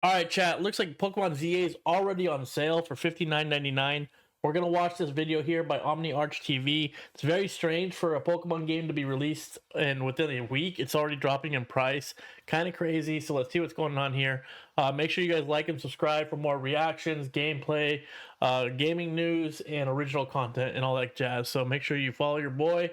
All right, chat. Looks like Pokemon ZA is already on sale for $59.99. We're gonna watch this video here by Omniarch TV. It's very strange for a Pokemon game to be released and within a week it's already dropping in price. Kind of crazy. So let's see what's going on here. Make sure you guys like and subscribe for more reactions, gameplay, gaming news, and original content and all that jazz. So make sure you follow your boy.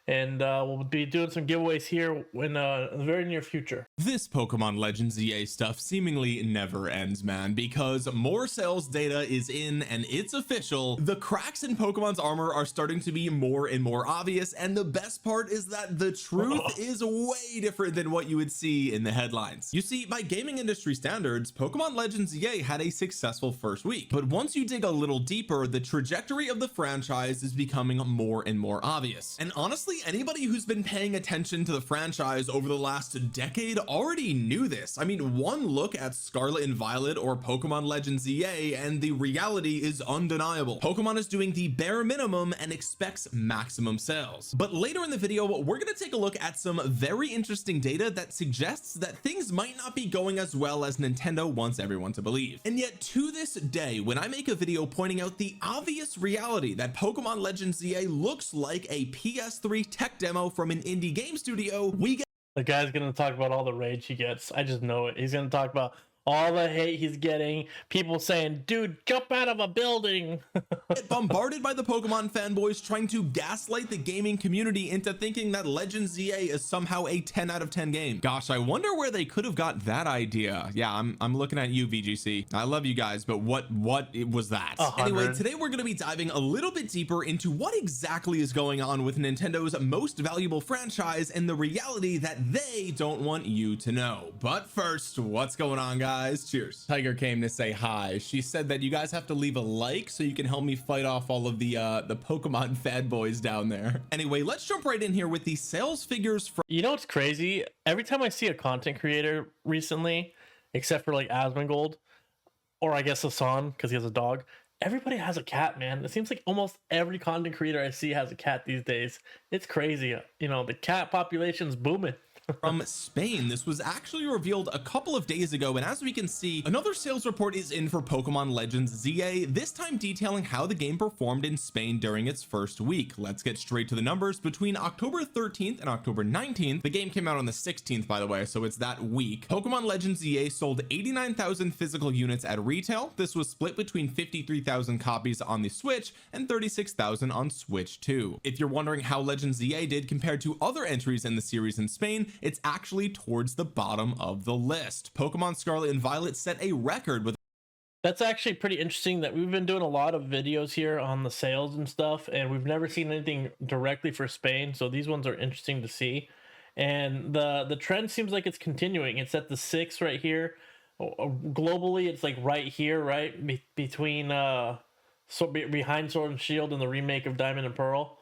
And we'll be doing some giveaways here in the very near future. This Pokemon Legends ZA stuff seemingly never ends, man, because more sales data is in and it's official. The cracks in Pokemon's armor are starting to be more and more obvious, and the best part is that the truth is way different than what you would see in the headlines. You see, by gaming industry standards, Pokemon Legends ZA had a successful first week, but once you dig a little deeper, the trajectory of the franchise is becoming more and more obvious. And honestly, anybody who's been paying attention to the franchise over the last decade already knew this. I mean, one look at Scarlet and Violet or Pokemon Legends ZA and the reality is undeniable. Pokemon is doing the bare minimum and expects maximum sales. But later in the video, we're going to take a look at some very interesting data that suggests that things might not be going as well as Nintendo wants everyone to believe. And yet to this day, when I make a video pointing out the obvious reality that Pokemon Legends ZA looks like a PS3 tech demo from an indie game studio, we get The guy's gonna talk about all the rage he gets. I just know it. He's gonna talk about all the hate he's getting. People saying, dude, jump out of a building. bombarded by the Pokemon fanboys trying to gaslight the gaming community into thinking that Legends ZA is somehow a 10 out of 10 game. Gosh, I wonder where they could have got that idea. Yeah, I'm looking at you, VGC. I love you guys, but what was that? 100. Anyway, today we're going to be diving a little bit deeper into what exactly is going on with Nintendo's most valuable franchise and the reality that they don't want you to know. But first, what's going on, guys? Cheers. Tiger came to say hi. She said that you guys have to leave a like so you can help me fight off all of the Pokemon fanboys down there. Anyway, let's jump right in here with the sales figures from— You know what's crazy? Every time I see a content creator recently, except for like Asmongold, or I guess Hassan because he has a dog, everybody has a cat, man. It seems like almost every content creator I see has a cat these days. It's crazy. You know, the cat population's booming. From Spain. This was actually revealed a couple of days ago, and as we can see, another sales report is in for Pokemon Legends ZA, this time detailing how the game performed in Spain during its first week. Let's get straight to the numbers. Between October 13th and October 19th, the game came out on the 16th, by the way, so it's that week, Pokemon Legends ZA sold 89,000 physical units at retail. This was split between 53,000 copies on the Switch and 36,000 on Switch 2. If you're wondering how Legends ZA did compared to other entries in the series in Spain, it's actually towards the bottom of the list. Pokemon Scarlet and Violet set a record with— That's actually pretty interesting that we've been doing a lot of videos here on the sales and stuff, and we've never seen anything directly for Spain, so these ones are interesting to see. And the trend seems like it's continuing. It's at the 6 right here. Globally, it's like right here, right between behind Sword and Shield and the remake of Diamond and Pearl.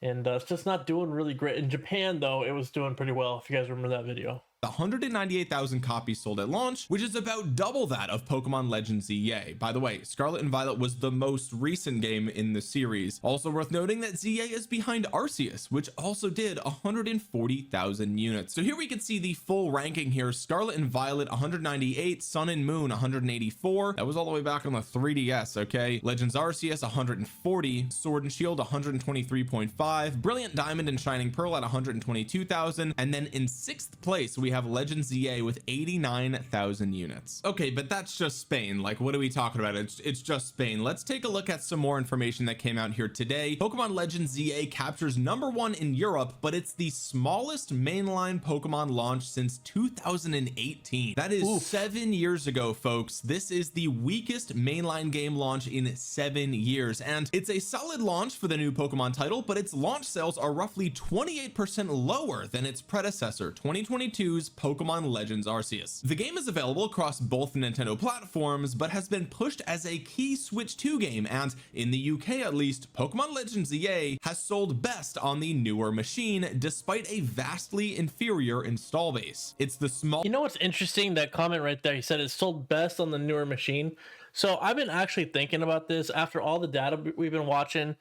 And it's just not doing really great. In Japan, though, it was doing pretty well, if you guys remember that video. 198,000 copies sold at launch, which is about double that of Pokemon Legends ZA. By the way, Scarlet and Violet was the most recent game in the series. Also worth noting that ZA is behind Arceus, which also did 140,000 units. So here we can see the full ranking here. Scarlet and Violet 198, Sun and Moon 184. That was all the way back on the 3DS, okay? Legends Arceus 140, Sword and Shield 123.5, Brilliant Diamond and Shining Pearl at 122,000, and then in 6th place we have Legends ZA with 89,000 units. Okay, but that's just Spain. Like, what are we talking about? It's just Spain. Let's take a look at some more information that came out here today. Pokemon Legends ZA captures #1 in Europe, but it's the smallest mainline Pokemon launch since 2018. That is 7 years ago, folks. This is the weakest mainline game launch in 7 years, and it's a solid launch for the new Pokemon title, but its launch sales are roughly 28% lower than its predecessor, 2022's Pokemon Legends Arceus. The game is available across both Nintendo platforms, but has been pushed as a key Switch 2 game, and in the UK at least, Pokemon Legends ZA has sold best on the newer machine despite a vastly inferior install base. It's the small— You know what's interesting? That comment right there, he said it sold best on the newer machine. So I've been actually thinking about this after all the data we've been watching.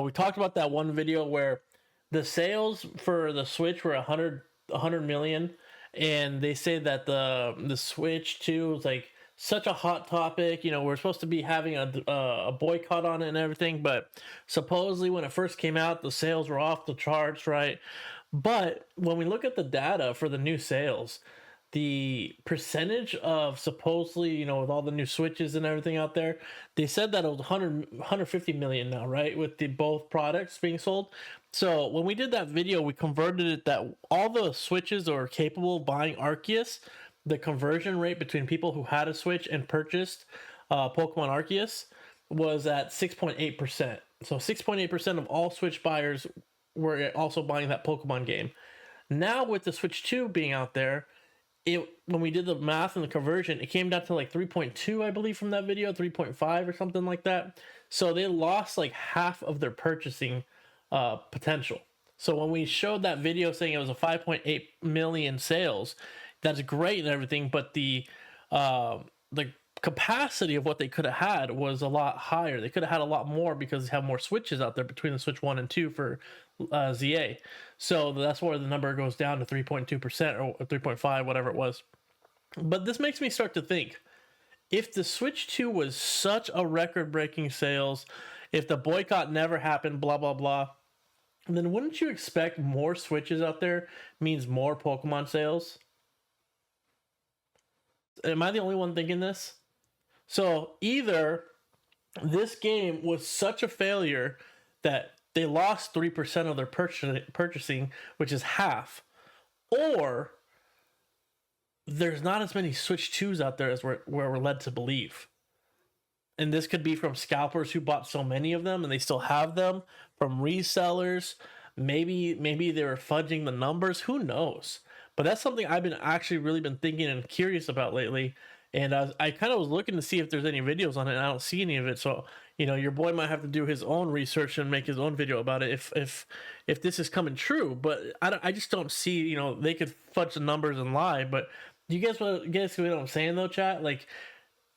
We talked about that one video where the sales for the Switch were 100 million, and they say that the Switch 2 is like such a hot topic. You know, we're supposed to be having a boycott on it and everything, but supposedly when it first came out, the sales were off the charts, right? But when we look at the data for the new sales, the percentage of supposedly, you know, with all the new switches and everything out there, they said that it was 150 million now, right, with the both products being sold. So when we did that video, we converted it that all the switches are capable of buying Arceus. The conversion rate between people who had a switch and purchased Pokemon Arceus was at 6.8%. So 6.8% of all switch buyers were also buying that Pokemon game. Now with the Switch 2 being out there, when we did the math and the conversion, it came down to like 3.2, I believe, from that video, 3.5 or something like that. So they lost like half of their purchasing potential. So when we showed that video saying it was a 5.8 million sales, that's great and everything, but the capacity of what they could have had was a lot higher. They could have had a lot more because they have more switches out there between the Switch 1 and 2 for ZA. So that's where the number goes down to 3.2% or 3.5, whatever it was. But this makes me start to think, if the Switch 2 was such a record-breaking sales, if the boycott never happened, blah, blah, blah, then wouldn't you expect more Switches out there means more Pokemon sales? Am I the only one thinking this? So either this game was such a failure that they lost 3% of their purchasing, which is half, or there's not as many Switch 2s out there as we're led to believe. And this could be from scalpers who bought so many of them and they still have them, from resellers. Maybe they were fudging the numbers. Who knows? But that's something I've been actually really been thinking and curious about lately. And I kind of was looking to see if there's any videos on it, and I don't see any of it. So, you know, your boy might have to do his own research and make his own video about it if this is coming true. But I just don't see, you know, they could fudge the numbers and lie. But you guys see what I'm saying, though, chat? Like,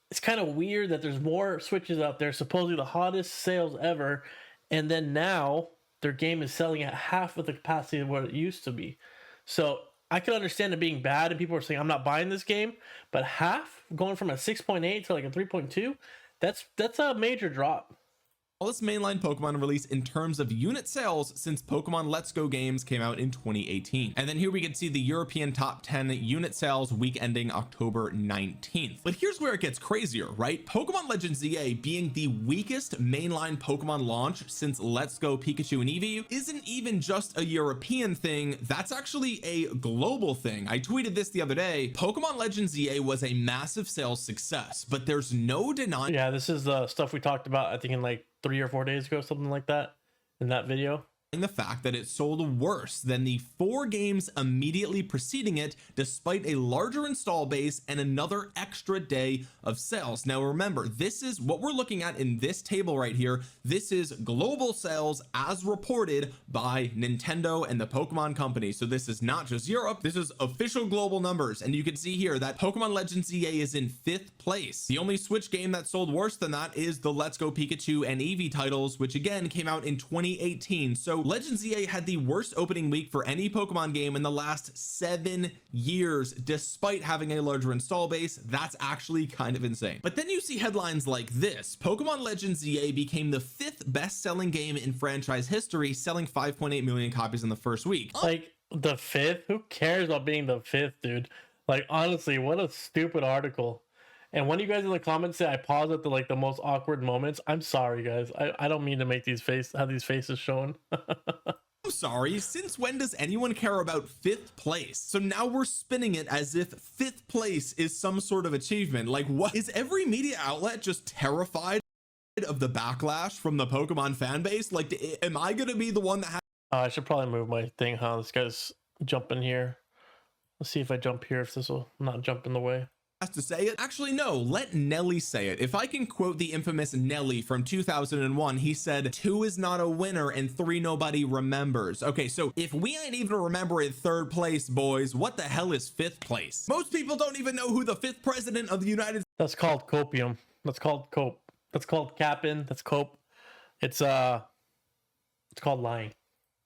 it's kind of weird that there's more Switches out there, supposedly the hottest sales ever, and then now their game is selling at half of the capacity of what it used to be. So I could understand it being bad and people are saying, I'm not buying this game, but half, going from a 6.8 to like a 3.2, that's a major drop. Smallest mainline Pokemon release in terms of unit sales since Pokemon Let's Go games came out in 2018. And then here we can see the European top 10 unit sales week ending October 19th. But here's where it gets crazier, right? Pokemon Legends ZA being the weakest mainline Pokemon launch since Let's Go Pikachu and Eevee isn't even just a European thing, that's actually a global thing. I tweeted this the other day. Pokemon Legends ZA was a massive sales success, but there's no denying. Yeah, this is the stuff we talked about, I think, in like 3 or 4 days ago, something like that, in that video. The fact that it sold worse than the 4 games immediately preceding it, despite a larger install base and another extra day of sales. Now remember, this is what we're looking at in this table right here. This is global sales as reported by Nintendo and the Pokemon company. So this is not just Europe, this is official global numbers. And you can see here that Pokemon Legends ZA is in 5th place. The only Switch game that sold worse than that is the Let's Go Pikachu and Eevee titles, which again came out in 2018. So Legends ZA had the worst opening week for any Pokemon game in the last 7 years, despite having a larger install base. That's actually kind of insane. But then you see headlines like this: Pokemon Legends ZA became the 5th best-selling game in franchise history, selling 5.8 million copies in the first week. Like, the 5th? Who cares about being the 5th, dude? Like, honestly, what a stupid article. And when you guys in the comments say I pause at the most awkward moments, I'm sorry, guys. I don't mean to make have these faces shown. I'm sorry, since when does anyone care about 5th place? So now we're spinning it as if 5th place is some sort of achievement. Like, what is every media outlet just terrified of the backlash from the Pokemon fan base? Like, am I gonna be the one that has I should probably move my thing, huh? This guy's jumping here. Let's see if I jump here, if this will not jump in the way. to say it? Actually, no, let Nelly say it. If I can quote the infamous Nelly from 2001, he said 2 is not a winner and 3 nobody remembers. Okay, so if we ain't even remembering 3rd place, boys, what the hell is 5th place? Most people don't even know who the 5th president of the United States. That's called copium. That's called cope. That's called capping. That's cope. It's called lying.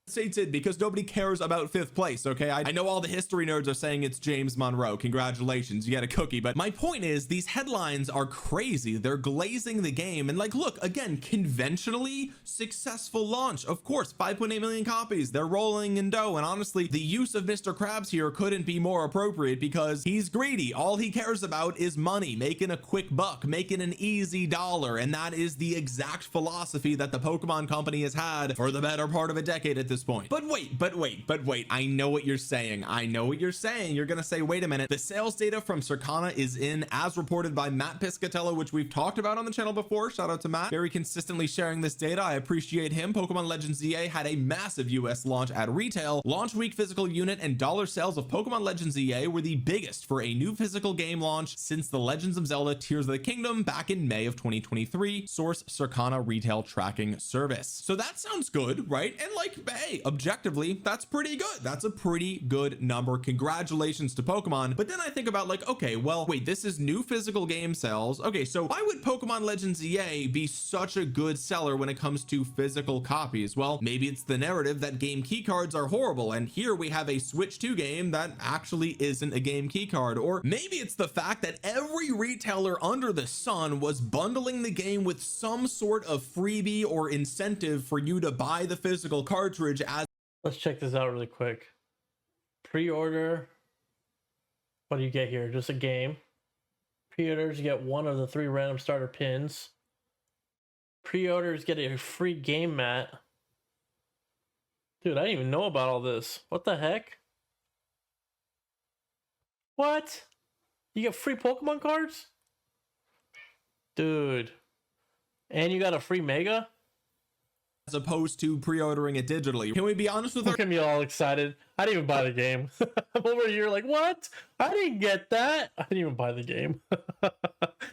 States it because nobody cares about 5th place. Okay, I know all the history nerds are saying it's James Monroe. Congratulations, you get a cookie. But my point is, these headlines are crazy. They're glazing the game. And like, look, again, conventionally successful launch, of course, 5.8 million copies. They're rolling in dough. And honestly, the use of Mr. Krabs here couldn't be more appropriate because he's greedy. All he cares about is money, making a quick buck, making an easy dollar. And that is the exact philosophy that the Pokemon Company has had for the better part of a decade at this point. But wait, I know what you're saying. You're gonna say, wait a minute, the sales data from Circana is in, as reported by Matt Piscatello, which we've talked about on the channel before. Shout out to Matt, very consistently sharing this data. I appreciate him. Pokemon Legends ZA had a massive US launch at retail. Launch week physical unit and dollar sales of Pokemon Legends ZA were the biggest for a new physical game launch since the Legends of Zelda Tears of the Kingdom back in May of 2023. Source Circana retail tracking service. So that sounds good, right? And like, hey, objectively, that's pretty good. That's a pretty good number. Congratulations to Pokemon. But then I think about like, okay, well, wait, this is new physical game sales. Okay, so why would Pokemon Legends EA be such a good seller when it comes to physical copies? Well, maybe it's the narrative that game keycards are horrible, and here we have a Switch 2 game that actually isn't a game keycard. Or maybe it's the fact that every retailer under the sun was bundling the game with some sort of freebie or incentive for you to buy the physical cartridge as. Let's check this out really quick. Pre-order. What do you get here? Just a game. Pre-orders, you get one of the 3 random starter pins. Pre-orders get a free game mat. Dude, I didn't even know about all this. What the heck? What? You get free Pokemon cards? Dude. And you got a free Mega? As opposed to pre-ordering it digitally. Can we be honest with Look at me all excited. I didn't even buy the game. I'm over here like, what? I didn't get that. I didn't even buy the game.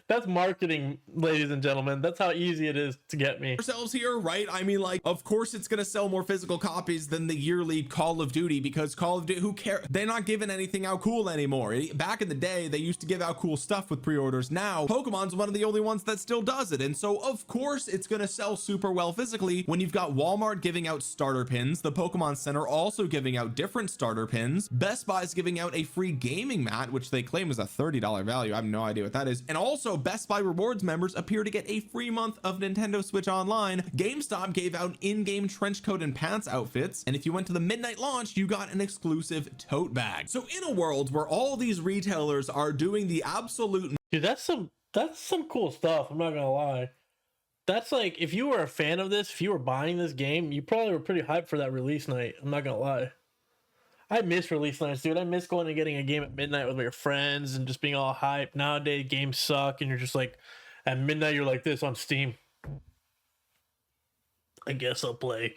That's marketing, ladies and gentlemen. That's how easy it is to get me. Ourselves here, right? I mean, like, of course it's gonna sell more physical copies than the yearly Call of Duty, because Call of Duty, who cares? They're not giving anything out cool anymore. Back in the day, they used to give out cool stuff with pre-orders. Now, Pokemon's one of the only ones that still does it. And so, of course, it's gonna sell super well physically when you've got Walmart giving out starter pins, the Pokemon Center also giving out different starter pins, Best Buy's giving out a free gaming mat, which they claim is a $30 value. I have no idea what that is. And also, Best Buy Rewards members appear to get a free month of Nintendo Switch Online. GameStop gave out in-game trench coat and pants outfits, and if you went to the midnight launch, you got an exclusive tote bag. So in a world where all these retailers are doing the absolute— Dude, that's some cool stuff. I'm not gonna lie. That's like, if you were a fan of this, if you were buying this game, you probably were pretty hyped for that release night. I'm not gonna lie. I miss release nights, dude. I miss going and getting a game at midnight with your friends and just being all hyped. Nowadays, games suck, and you're just like, at midnight, you're like this on Steam. I guess I'll play.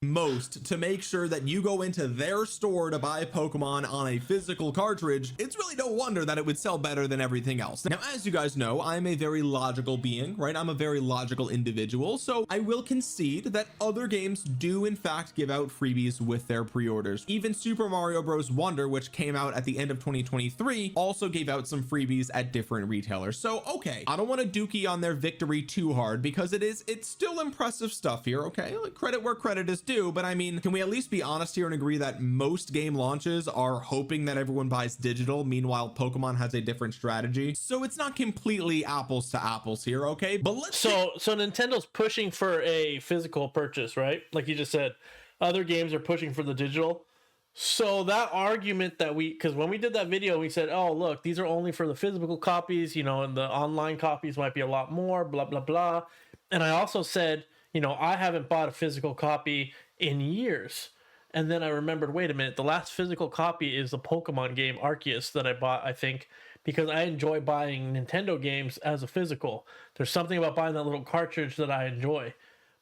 most to make sure that you go into their store to buy Pokemon on a physical cartridge. It's really no wonder that it would sell better than everything else. Now, as you guys know, I'm a very logical being, right? I'm a very logical individual, so I will concede that other games do in fact give out freebies with their pre-orders. Even Super Mario Bros. Wonder, which came out at the end of 2023, also gave out some freebies at different retailers. So okay, I don't want to dookie on their victory too hard, because it's still impressive stuff here. Okay, like, credit where credit is due, but I mean, can we at least be honest here and agree that most game launches are hoping that everyone buys digital? Meanwhile, Pokemon has a different strategy, so it's not completely apples to apples here. Okay, but let's so Nintendo's pushing for a physical purchase, right? Like you just said, other games are pushing for the digital. So that argument that because when we did that video, we said, oh, look, these are only for the physical copies, you know, and the online copies might be a lot more, blah, blah, blah. And I also said, you know, I haven't bought a physical copy in years. And then I remembered, wait a minute, the last physical copy is the Pokemon game Arceus that I bought, I think, because I enjoy buying Nintendo games as a physical. There's something about buying that little cartridge that I enjoy.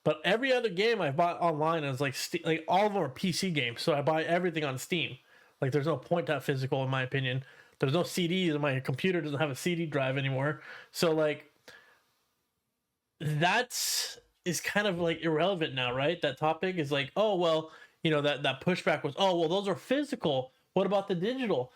But every other game I bought online is like all of them are PC games, so I buy everything on Steam. Like, there's no point to have physical, in my opinion. There's no CDs, and my computer doesn't have a CD drive anymore. So like, is kind of like irrelevant now, right? That topic is like, oh well, you know, that pushback was, oh well, those are physical. What about the digital?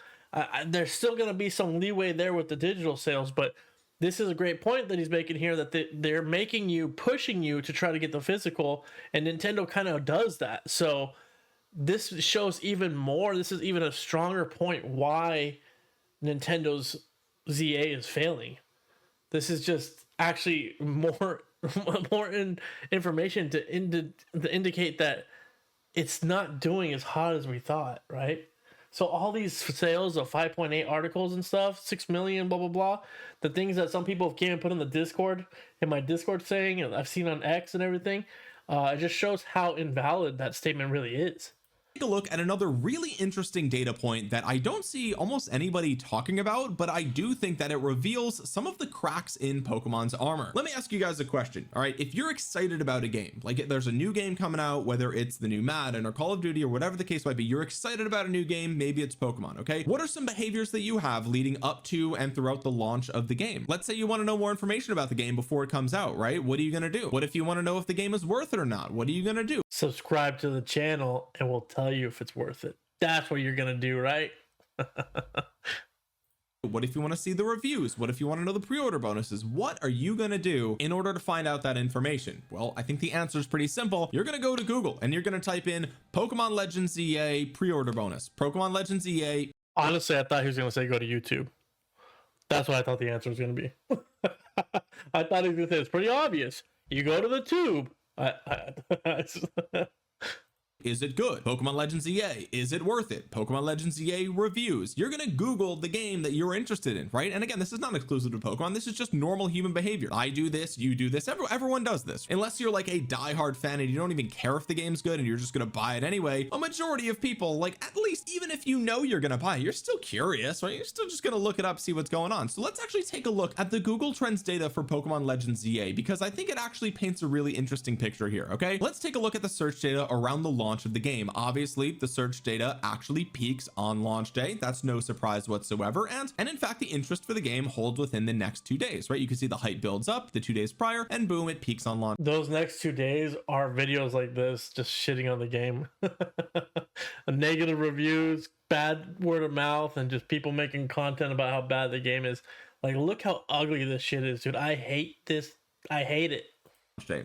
There's still going to be some leeway there with the digital sales, but this is a great point that he's making here, that they're making you, pushing you to try to get the physical, and Nintendo kind of does that. So this shows even more, this is even a stronger point why Nintendo's ZA is failing. This is just actually more information to indicate that it's not doing as hot as we thought, right? So all these sales of 5.8 articles and stuff, 6 million, blah blah blah, the things that some people came and put in the Discord, in my Discord saying, and I've seen on X and everything, it just shows how invalid that statement really is. Take a look at another really interesting data point that I don't see almost anybody talking about, but I do think that it reveals some of the cracks in Pokemon's armor. Let me ask you guys a question. All right, if you're excited about a game, like there's a new game coming out, whether it's the new Madden or Call of Duty or whatever the case might be, you're excited about a new game, maybe it's Pokemon. Okay, what are some behaviors that you have leading up to and throughout the launch of the game? Let's say you want to know more information about the game before it comes out, right? What are you going to do? What if you want to know if the game is worth it or not? What are you going to do? Subscribe to the channel and we'll tell you if it's worth it. That's what you're gonna do, right? What if you want to see the reviews? What if you want to know the pre-order bonuses? What are you going to do in order to find out that information? Well, I think the answer is pretty simple. You're going to go to Google and you're going to type in Pokemon Legends ZA pre-order bonus. Pokemon Legends ZA. Honestly, I thought he was going to say go to YouTube. That's what I thought the answer was going to be. I thought he was going to say it's pretty obvious. You go to the tube. Is it good? Pokemon Legends ZA, is it worth it? Pokemon Legends ZA reviews. You're gonna Google the game that you're interested in, right? And again, this is not exclusive to Pokemon. This is just normal human behavior. I do this, you do this, everyone does this. Unless you're like a diehard fan and you don't even care if the game's good and you're just gonna buy it anyway, a majority of people, like at least even if you know you're gonna buy it, you're still curious, right? You're still just gonna look it up, see what's going on. So let's actually take a look at the Google Trends data for Pokemon Legends ZA, because I think it actually paints a really interesting picture here, okay? Let's take a look at the search data around the launch of the game. Obviously, the search data actually peaks on launch day. That's no surprise whatsoever. And in fact, the interest for the game holds within the next 2 days, right? You can see the hype builds up the 2 days prior and boom, it peaks on launch. Those next 2 days are videos like this, just shitting on the game. Negative reviews, bad word of mouth, and just people making content about how bad the game is. Like, look how ugly this shit is, dude. I hate this. I hate it.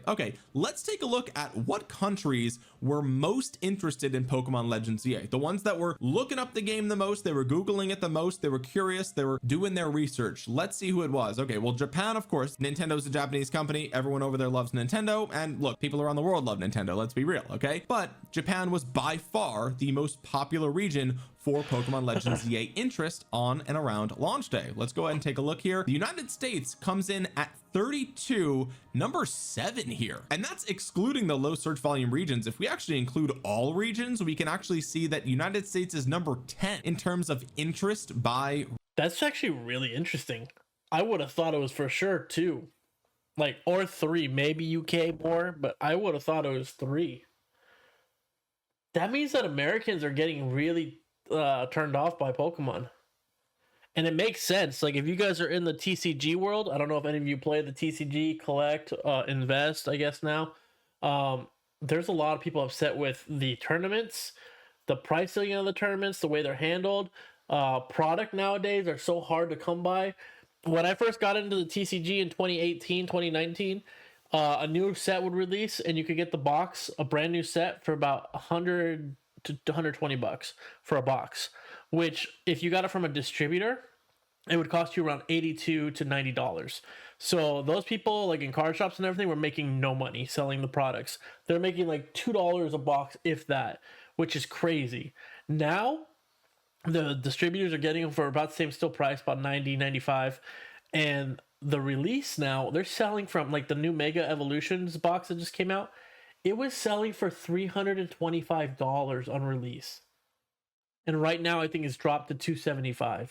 Okay, let's take a look at what countries were most interested in Pokemon Legends ZA. The ones that were looking up the game the most, they were Googling it the most, they were curious, they were doing their research. Let's see who it was. Okay, well, Japan, of course. Nintendo's a Japanese company. Everyone over there loves Nintendo. And look, people around the world love Nintendo. Let's be real, okay? But Japan was by far the most popular region for Pokemon Legends ZA interest on and around launch day. Let's go ahead and take a look here. The United States comes in at 32, number 7 here, and that's excluding the low search volume regions. If we actually include all regions, we can actually see that United States is number 10 in terms of interest by. That's actually really interesting. I would have thought it was for sure 2, like, or 3, maybe UK more, but I would have thought it was 3. That means that Americans are getting really turned off by Pokemon. And it makes sense. Like, if you guys are in the TCG world, I don't know if any of you play the TCG, collect, invest, I guess now. There's a lot of people upset with the tournaments, the pricing of the tournaments, the way they're handled. Product nowadays are so hard to come by. When I first got into the TCG in 2018, 2019, a new set would release and you could get the box, a brand new set, for about $100 to $120 for a box, which if you got it from a distributor, it would cost you around $82 to $90. So those people, like in card shops and everything, were making no money selling the products. They're making like $2 a box, if that, which is crazy. Now the distributors are getting them for about the same still price, about $90, $95. And the release now, they're selling from, like, the new Mega Evolutions box that just came out. It was selling for $325 on release. And right now I think it's dropped to $275.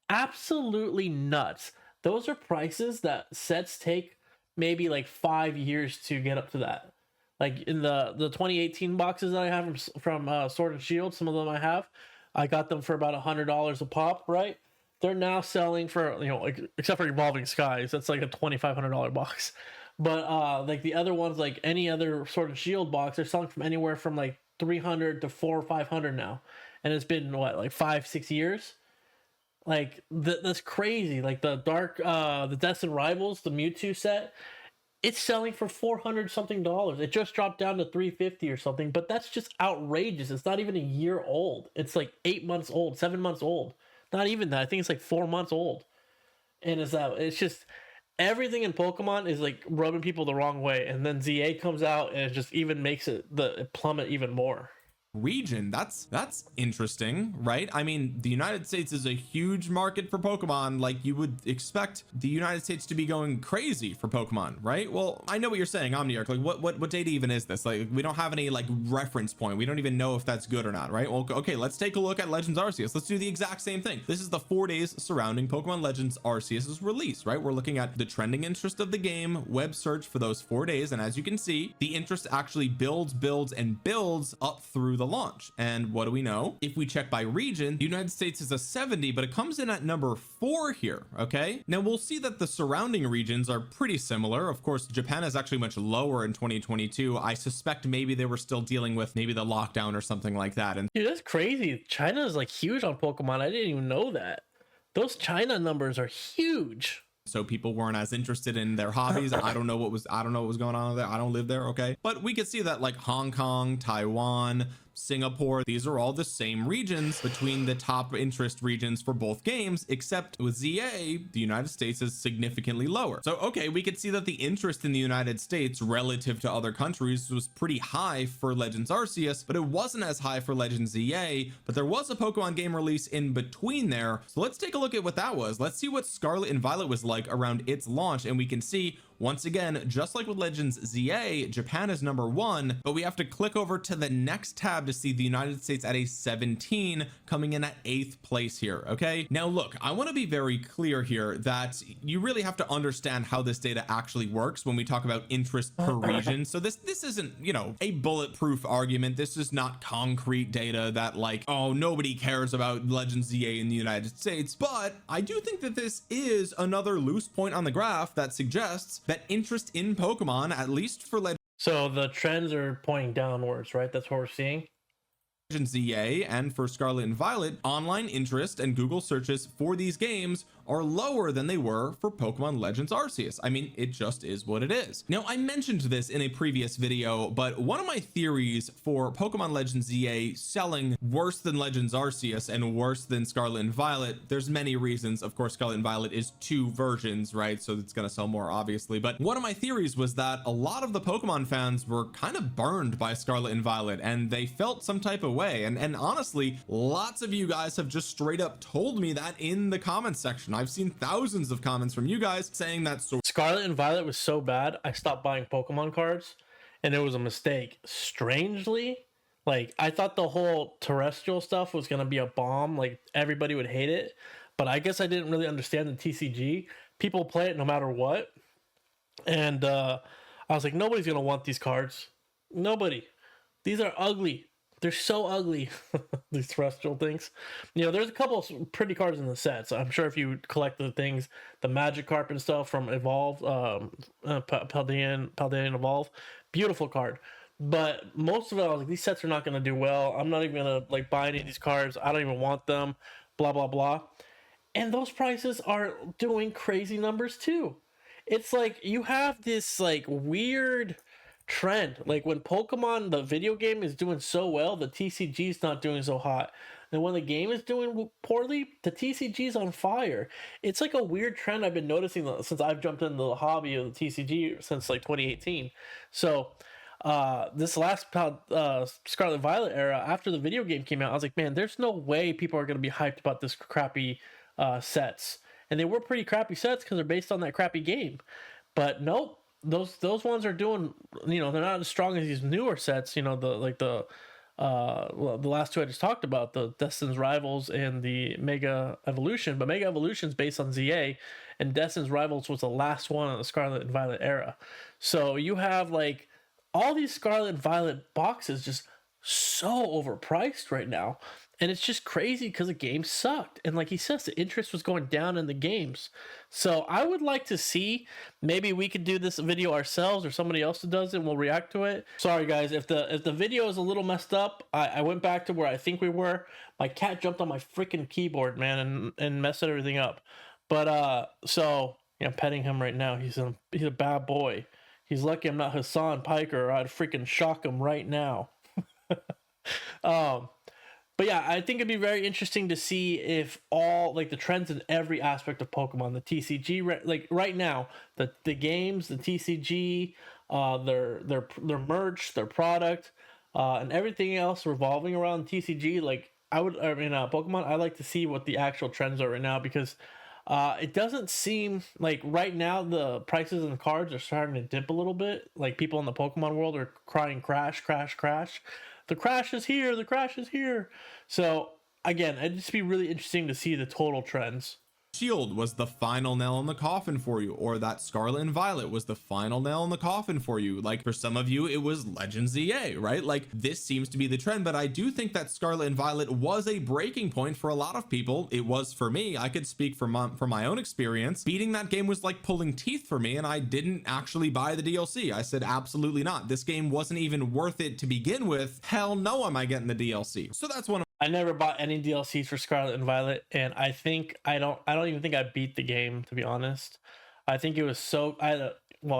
Absolutely nuts. Those are prices that sets take maybe like 5 years to get up to that. Like in the 2018 boxes that I have from Sword and Shield, some of them I have, I got them for about $100 a pop, right? They're now selling for, like, except for Evolving Skies, that's like a $2,500 box. But like the other ones, like any other Sword and Shield box, they're selling from anywhere from like $300 to $400 or $500 now, and it's been what, like 5-6 years. Like that's crazy. Like the Destin Rivals, the Mewtwo set, it's selling for 400 something dollars. It just dropped down to 350 or something, but that's just outrageous. It's not even a year old. It's like 8 months old, 7 months old. Not even that. I think it's like 4 months old. And it's just everything in Pokemon is like rubbing people the wrong way. And then ZA comes out and it just even makes it plummet even more. Region, that's interesting, right? I mean, the United States is a huge market for Pokemon. Like, you would expect the United States to be going crazy for Pokemon, right? Well, I know what you're saying, Omniarch. Like, what data even is this? Like, we don't have any like reference point. We don't even know if that's good or not, right? Well, okay, let's take a look at Legends Arceus. Let's do the exact same thing. This is the 4 days surrounding Pokemon Legends Arceus's release, right? We're looking at the trending interest of the game, web search for those 4 days, and as you can see, the interest actually builds and builds up through the launch. And what do we know? If we check by region, the United States is a 70, but it comes in at number 4 here. Okay, now we'll see that the surrounding regions are pretty similar. Of course, Japan is actually much lower in 2022. I suspect maybe they were still dealing with maybe the lockdown or something like that. And dude, that's crazy. China is like huge on Pokemon. I didn't even know that. Those China numbers are huge. so people weren't as interested in their hobbies. I don't know what was going on there. I don't live there. Okay, but we could see that like Hong Kong, Taiwan, Singapore, these are all the same regions between the top interest regions for both games, except with ZA, the United States is significantly lower. So, okay, we could see that the interest in the United States relative to other countries was pretty high for Legends Arceus, but it wasn't as high for Legends ZA, but there was a Pokemon game release in between there. So let's take a look at what that was. Let's see what Scarlet and Violet was like around its launch, and we can see once again, just like with Legends ZA, Japan is number 1, but we have to click over to the next tab to see the United States at a 17, coming in at 8th place here. Okay, now look, I want to be very clear here that you really have to understand how this data actually works when we talk about interest per region. So this isn't, you know, a bulletproof argument. This is not concrete data that like, oh, nobody cares about Legends ZA in the United States, but I do think that this is another loose point on the graph that suggests that interest in Pokemon, at least for Legends So the trends are pointing downwards, right? That's what we're seeing. ZA and for Scarlet and Violet, online interest and Google searches for these games are lower than they were for Pokemon Legends Arceus. I mean, it just is what it is. Now, I mentioned this in a previous video, but one of my theories for Pokemon Legends ZA selling worse than Legends Arceus and worse than Scarlet and Violet, there's many reasons. Of course, Scarlet and Violet is 2 versions, right? So it's gonna sell more, obviously. But one of my theories was that a lot of the Pokemon fans were kind of burned by Scarlet and Violet, and they felt some type of way. And honestly, lots of you guys have just straight up told me that in the comments section. I've seen thousands of comments from you guys saying that Scarlet and Violet was so bad, I stopped buying Pokemon cards, and it was a mistake. Strangely, like I thought the whole terrestrial stuff was gonna be a bomb, like everybody would hate it, but I guess I didn't really understand the TCG. People play it no matter what, and I was like, nobody's gonna want these cards. Nobody. These are ugly. They're so ugly. These terrestrial things. You know, there's a couple of pretty cards in the set. So I'm sure if you collect the things, the Magikarp and stuff from Evolve, Paldean Evolve, beautiful card. But most of it, I was like, these sets are not going to do well. I'm not even going to like buy any of these cards. I don't even want them. Blah, blah, blah. And those prices are doing crazy numbers too. It's like you have this like weird trend, like when Pokemon the video game is doing so well, the TCG is not doing so hot, and when the game is doing poorly, the TCG is on fire. It's like a weird trend I've been noticing since I've jumped into the hobby of the TCG since like 2018. So this last Scarlet Violet era, after the video game came out, I was like, man, there's no way people are going to be hyped about this crappy sets, and they were pretty crappy sets because they're based on that crappy game. But nope, those ones are doing, you know, they're not as strong as these newer sets, you know, the last 2 I just talked about, the Destin's Rivals and the Mega Evolution. But Mega Evolution's based on ZA, and Destin's Rivals was the last one on the Scarlet and Violet era. So you have like all these Scarlet and Violet boxes just so overpriced right now. And it's just crazy because the game sucked. And like he says, the interest was going down in the games. So I would like to see, maybe we could do this video ourselves or somebody else that does it and we'll react to it. Sorry guys, if the video is a little messed up, I went back to where I think we were. My cat jumped on my freaking keyboard, man, and messed everything up. But so yeah, I'm petting him right now. He's a bad boy. He's lucky I'm not Hassan Piker, or I'd freaking shock him right now. But yeah, I think it'd be very interesting to see if all like the trends in every aspect of Pokemon, the TCG, like right now, the games, the TCG, their merch, their product, and everything else revolving around TCG. Like Pokemon, I like to see what the actual trends are right now, because it doesn't seem like right now the prices and the cards are starting to dip a little bit. Like people in the Pokemon world are crying crash, crash, crash. The crash is here, the crash is here. So again, it'd just be really interesting to see the total trends. Shield was the final nail in the coffin for you, or that Scarlet and Violet was the final nail in the coffin for you. Like for some of you it was Legends ZA, right? Like this seems to be the trend, but I do think that Scarlet and Violet was a breaking point for a lot of people. It was for me. I could speak from my own experience. Beating that game was like pulling teeth for me, and I didn't actually buy the DLC. I said absolutely not. This game wasn't even worth it to begin with. Hell no am I getting the DLC. So that's one of I never bought any DLCs for Scarlet and Violet, and I don't even think I beat the game, to be honest. I think it was so I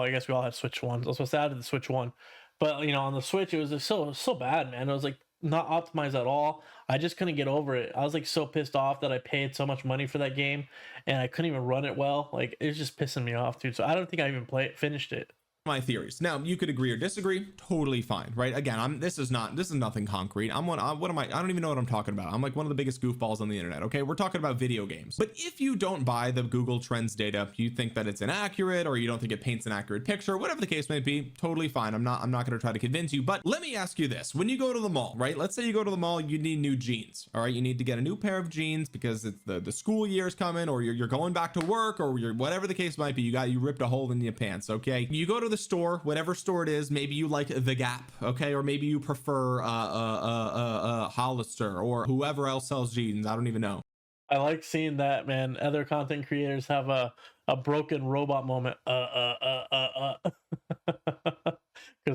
guess we all had Switch ones. I was supposed to add the Switch one, but on the Switch it was just so bad, man. It was like not optimized at all. I just couldn't get over it. I was like so pissed off that I paid so much money for that game and I couldn't even run it well. Like it was just pissing me off, dude. So I don't think I even finished it. my theories. Now you could agree or disagree, totally fine, right? Again, this is nothing concrete. I don't even know what I'm talking about. I'm like one of the biggest goofballs on the internet. Okay, we're talking about video games. But if you don't buy the Google Trends data, you think that it's inaccurate, or you don't think it paints an accurate picture, whatever the case may be, totally fine. I'm not going to try to convince you. But let me ask you this: when you go to the mall, right? Let's say you go to the mall, you need new jeans. All right, you need to get a new pair of jeans because it's the school year's coming, or you're going back to work, or you're whatever the case might be. You ripped a hole in your pants. Okay, you go to the store, whatever store it is. Maybe you like the Gap, okay, or maybe you prefer Hollister or whoever else sells jeans. I don't even know. I like seeing that, man. Other content creators have a broken robot moment. Because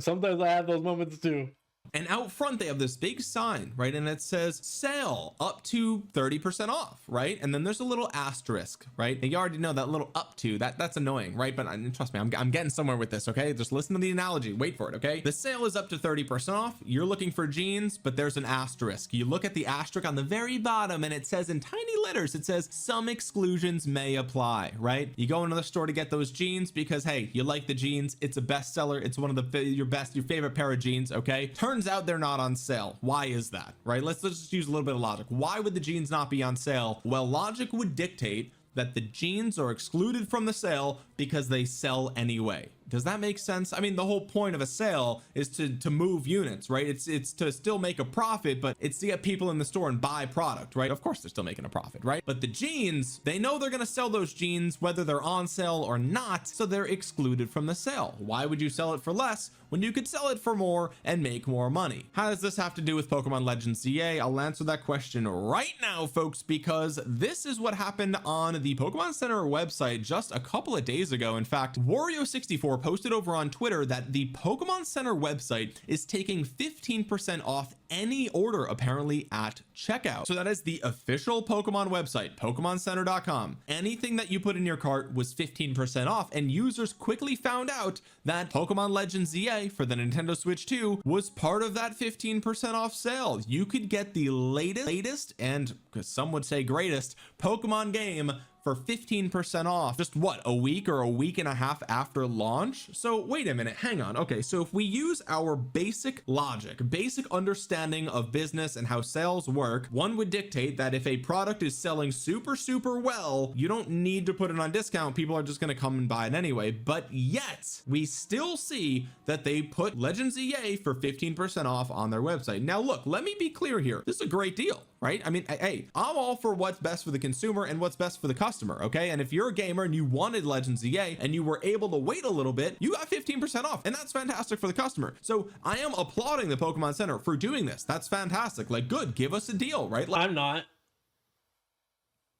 sometimes I have those moments too. And out front they have this big sign, right? And it says sale up to 30% off, right? And then there's a little asterisk, right? And you already know that little up to, that's annoying, right? But trust me, I'm getting somewhere with this, okay? Just listen to the analogy, wait for it, okay? The sale is up to 30% off. You're looking for jeans, but there's an asterisk. You look at the asterisk on the very bottom and it says in tiny letters, it says some exclusions may apply, right? You go into the store to get those jeans because, hey, you like the jeans. It's a bestseller. It's one of your favorite pair of jeans, okay? Turns out they're not on sale. Why is that, right? Let's just use a little bit of logic. Why would the jeans not be on sale? Well, logic would dictate that the jeans are excluded from the sale because they sell anyway. Does that make sense? I mean, the whole point of a sale is to move units, right? It's to still make a profit, but it's to get people in the store and buy product, right? Of course they're still making a profit, right? But the jeans, they know they're going to sell those jeans whether they're on sale or not, so they're excluded from the sale. Why would you sell it for less when you could sell it for more and make more money? How does this have to do with Pokemon Legends ZA? I'll answer that question right now, folks, because this is what happened on the Pokemon Center website just a couple of days ago. In fact, Wario64 posted over on Twitter that the Pokemon Center website is taking 15% off any order apparently at checkout. So that is the official Pokemon website, PokemonCenter.com. Anything that you put in your cart was 15% off, and users quickly found out that Pokemon Legends ZA for the Nintendo Switch 2 was part of that 15% off sale. You could get the latest and, because some would say greatest, Pokemon game for 15% off just what, a week or a week and a half after launch? So wait a minute, hang on. Okay, so if we use our basic logic, basic understanding of business and how sales work, one would dictate that if a product is selling super well, you don't need to put it on discount. People are just going to come and buy it anyway. But yet we still see that they put Legends EA for 15% off on their website. Now look, let me be clear here, this is a great deal. right? I mean, hey, I'm all for what's best for the consumer and what's best for the customer, okay? And if you're a gamer and you wanted Legends ZA and you were able to wait a little bit, you got 15% off, and that's fantastic for the customer. So I am applauding the Pokemon Center for doing this. That's fantastic. Like, good, give us a deal, right? Like, I'm not.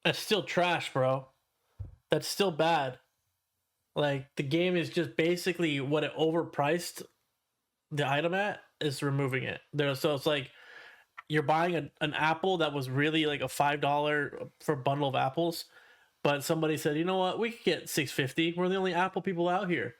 That's still trash, bro. That's still bad. Like, the game is just basically what it overpriced the item at is removing it there. So it's like you're buying an apple that was really like a $5 for a bundle of apples, but somebody said, you know what, we could get $6.50. We're the only apple people out here.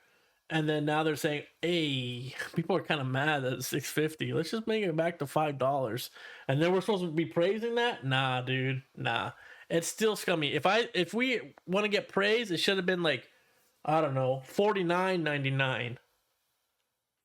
And then now they're saying, hey, people are kind of mad at $6.50. Let's just make it back to $5. And then we're supposed to be praising that? Nah, dude, nah. It's still scummy. If we want to get praise, it should have been like, I don't know, $49.99.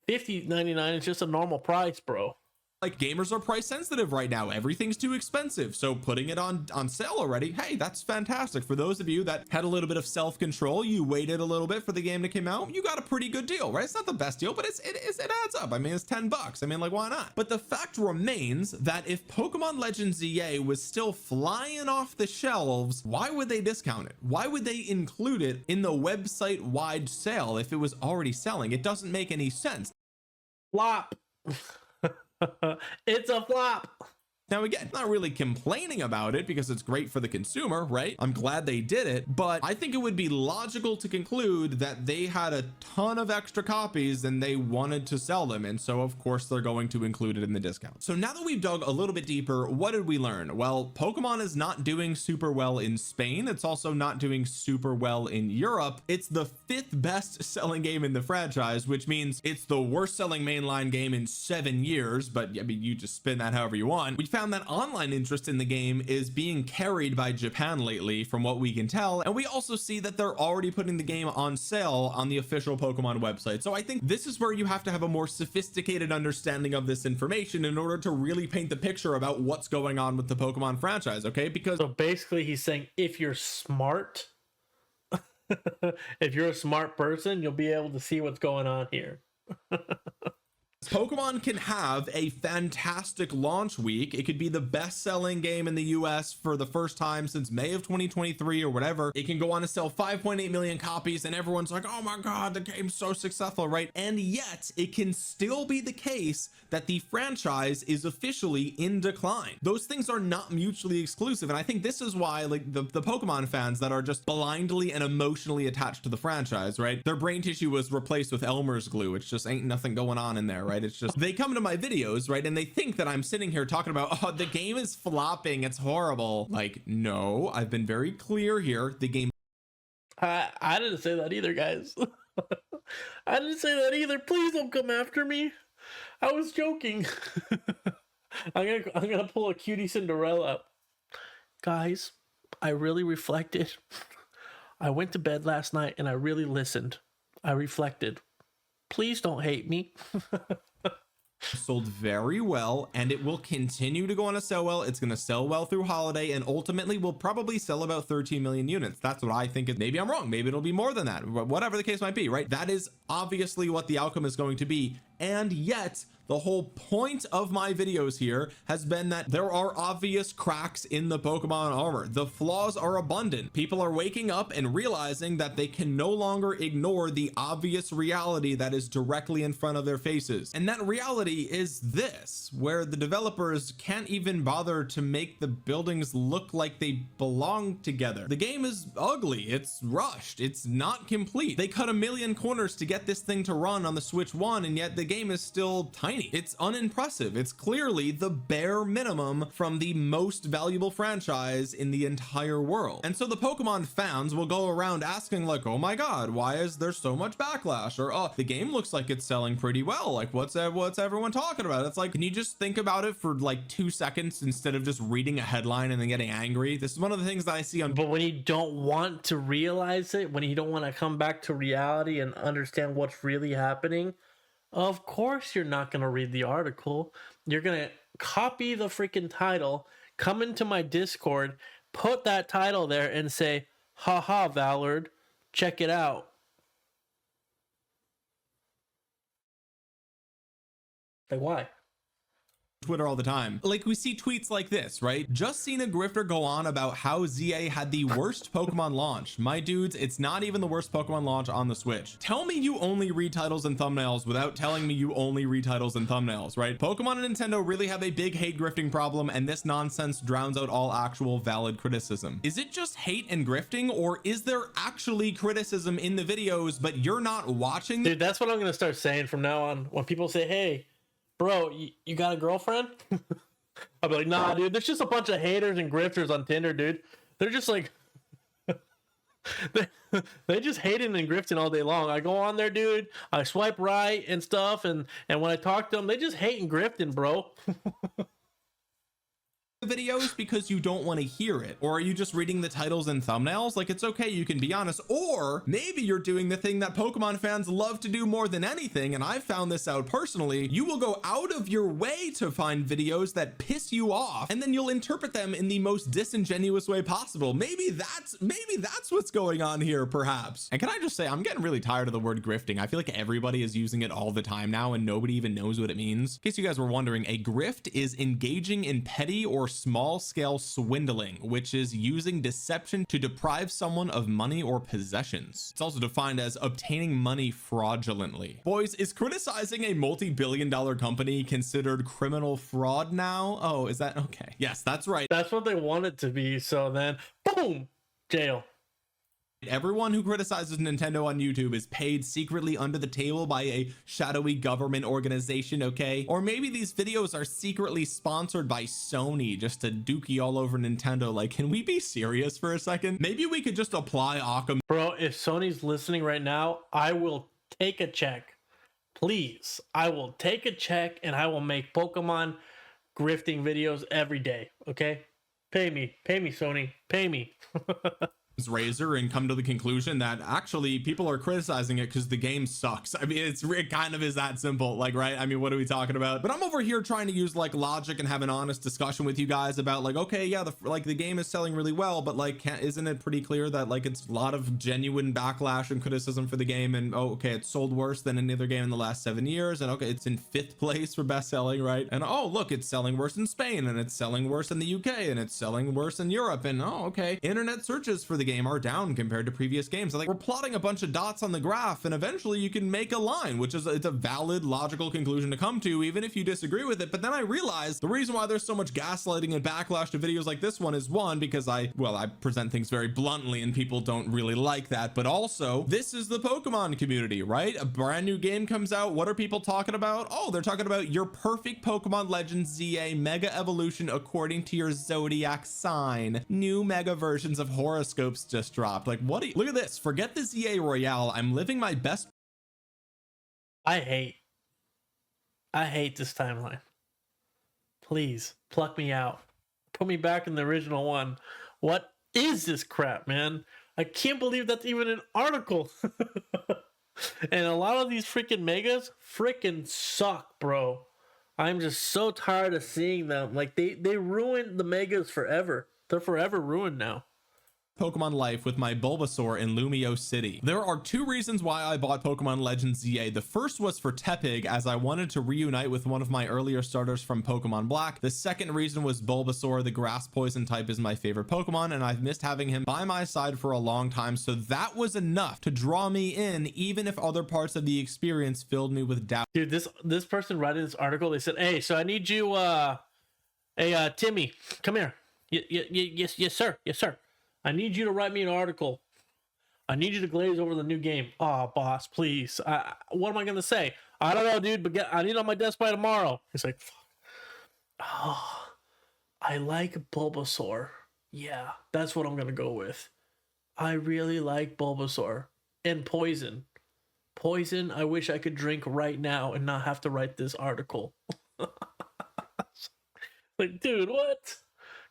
$50.99 is just a normal price, bro. like, gamers are price sensitive right now. Everything's too expensive. So putting it on sale already, hey, that's fantastic. For those of you that had a little bit of self-control, you waited a little bit for the game to come out, you got a pretty good deal, right? It's not the best deal, but it adds up. I mean, it's $10. I mean, like, why not? But the fact remains that if Pokemon Legends ZA was still flying off the shelves, why would they discount it? Why would they include it in the website wide sale if it was already selling? It doesn't make any sense. Flop. It's a flop. Now, again, not really complaining about it because it's great for the consumer, right? I'm glad they did it, but I think it would be logical to conclude that they had a ton of extra copies and they wanted to sell them. And so of course they're going to include it in the discount. So now that we've dug a little bit deeper, what did we learn? Well, Pokemon is not doing super well in Spain. It's also not doing super well in Europe. It's the 5th best selling game in the franchise, which means it's the worst selling mainline game in 7 years. But I mean, you just spin that however you want. We found that online interest in the game is being carried by Japan lately, from what we can tell, and we also see that they're already putting the game on sale on the official Pokemon website. So I think this is where you have to have a more sophisticated understanding of this information in order to really paint the picture about what's going on with the Pokemon franchise, okay? Because so basically he's saying if you're smart, if you're a smart person, you'll be able to see what's going on here. Pokemon can have a fantastic launch week. It could be the best-selling game in the US for the first time since May of 2023 or whatever. It can go on to sell 5.8 million copies and everyone's like, oh my god, the game's so successful, right? And yet it can still be the case that the franchise is officially in decline. Those things are not mutually exclusive, and I think this is why, like, the Pokemon fans that are just blindly and emotionally attached to the franchise, right, their brain tissue was replaced with Elmer's glue. It's just ain't nothing going on in there, right? It's just they come to my videos, right, and they think that I'm sitting here talking about, oh, the game is flopping, it's horrible. Like, no, I've been very clear here. The game, I didn't say that either, guys. I didn't say that either. Please don't come after me. I was joking. I'm gonna pull a cutie Cinderella. Guys, I really reflected. I went to bed last night and I really listened. I reflected. Please don't hate me. sold very well, and it will continue to go on to sell well. It's going to sell well through holiday, and ultimately will probably sell about 13 million units. That's what I think. Maybe I'm wrong, maybe it'll be more than that, whatever the case might be, right? That is obviously what the outcome is going to be. And yet the whole point of my videos here has been that there are obvious cracks in the Pokemon armor. The flaws are abundant. People are waking up and realizing that they can no longer ignore the obvious reality that is directly in front of their faces. And that reality is this, where the developers can't even bother to make the buildings look like they belong together. The game is ugly, it's rushed, it's not complete. They cut a million corners to get this thing to run on the Switch 1, and yet the game is still tiny. It's unimpressive. It's clearly the bare minimum from the most valuable franchise in the entire world. And so the Pokemon fans will go around asking like, oh my god, why is there so much backlash? Or, oh, the game looks like it's selling pretty well. Like, what's everyone talking about? It's like, can you just think about it for like 2 seconds instead of just reading a headline and then getting angry? This is one of the things that I see on. But when you don't want to realize it, when you don't want to come back to reality and understand what's really happening, of course you're not going to read the article. You're going to copy the freaking title, come into my Discord, put that title there and say, haha, Valord, check it out. Like, why? Twitter all the time. Like, we see tweets like this, right? Just seen a grifter go on about how ZA had the worst Pokemon launch. My dudes, it's not even the worst Pokemon launch on the Switch. Tell me you only read titles and thumbnails without telling me you only read titles and thumbnails, right? Pokemon and Nintendo really have a big hate grifting problem, and this nonsense drowns out all actual valid criticism. Is it just hate and grifting, or is there actually criticism in the videos, but you're not watching? Dude, that's what I'm gonna start saying from now on. When people say, hey, bro, you got a girlfriend? I'll be like, nah, dude, there's just a bunch of haters and grifters on Tinder, dude. They're just like, they just hating and grifting all day long. I go on there, dude, I swipe right and stuff, and when I talk to them, they just hate and grifting, bro. Videos because you don't want to hear it, or are you just reading the titles and thumbnails? Like, it's okay, you can be honest. Or maybe you're doing the thing that Pokemon fans love to do more than anything, and I've found this out personally. You will go out of your way to find videos that piss you off, and then you'll interpret them in the most disingenuous way possible. Maybe that's what's going on here, perhaps. And can I just say, I'm getting really tired of the word grifting. I feel like everybody is using it all the time now, and nobody even knows what it means. In case you guys were wondering, a grift is engaging in petty or small scale swindling, which is using deception to deprive someone of money or possessions. It's also defined as obtaining money fraudulently. Boys, is criticizing a multi-billion-dollar company considered criminal fraud now? Oh, is that okay? Yes, that's right. That's what they want it to be. So then, boom, jail. Everyone who criticizes Nintendo on YouTube is paid secretly under the table by a shadowy government organization, okay? Or maybe these videos are secretly sponsored by Sony just to dookie all over Nintendo. Like, can we be serious for a second? Maybe we could just apply Occam. Bro, if Sony's listening right now, I will take a check. Please, I will take a check and I will make Pokemon grifting videos every day, okay? Pay me, Sony, pay me. Razor and come to the conclusion that actually people are criticizing it because the game sucks. I mean, it kind of is that simple, like, right? I mean, what are we talking about? But I'm over here trying to use like logic and have an honest discussion with you guys about like, okay, yeah, the game is selling really well, but like, isn't it pretty clear that like it's a lot of genuine backlash and criticism for the game? And oh, okay, it's sold worse than any other game in the last 7 years, and okay, it's in 5th place for best selling, right? And oh, look, it's selling worse in Spain, and it's selling worse in the UK, and it's selling worse in Europe, and oh, okay, internet searches for the game are down compared to previous games. Like, we're plotting a bunch of dots on the graph, and eventually you can make a line, which is, it's a valid logical conclusion to come to, even if you disagree with it. But then I realized the reason why there's so much gaslighting and backlash to videos like this one is, one, because I present things very bluntly and people don't really like that, but also this is the Pokemon community, right? A brand new game comes out, what are people talking about? Oh, they're talking about your perfect Pokemon Legends ZA Mega Evolution according to your zodiac sign. New mega versions of horoscopes just dropped. Like, what do you, look at this, forget the ZA Royale, I'm living my best. I hate this timeline. Please pluck me out, put me back in the original one. What is this crap, man? I can't believe that's even an article. And a lot of these freaking megas freaking suck, bro. I'm just so tired of seeing them. Like, they ruined the megas forever. They're forever ruined now. Pokemon life with my Bulbasaur in Lumio City. There are two reasons why I bought Pokemon Legends ZA. The first was for Tepig, as I wanted to reunite with one of my earlier starters from Pokemon Black. The second reason was Bulbasaur. The grass poison type is my favorite Pokemon, and I've missed having him by my side for a long time, so that was enough to draw me in, even if other parts of the experience filled me with doubt. Dude, this person writing this article, they said, hey, so I need you, hey, Timmy, come here. Yes, sir. I need you to write me an article. I need you to glaze over the new game. Oh, boss, please. What am I going to say? I don't know, dude, but I need it on my desk by tomorrow. He's like, fuck. Oh, I like Bulbasaur. Yeah, that's what I'm going to go with. I really like Bulbasaur. And Poison. Poison, I wish I could drink right now and not have to write this article. Like, dude, what?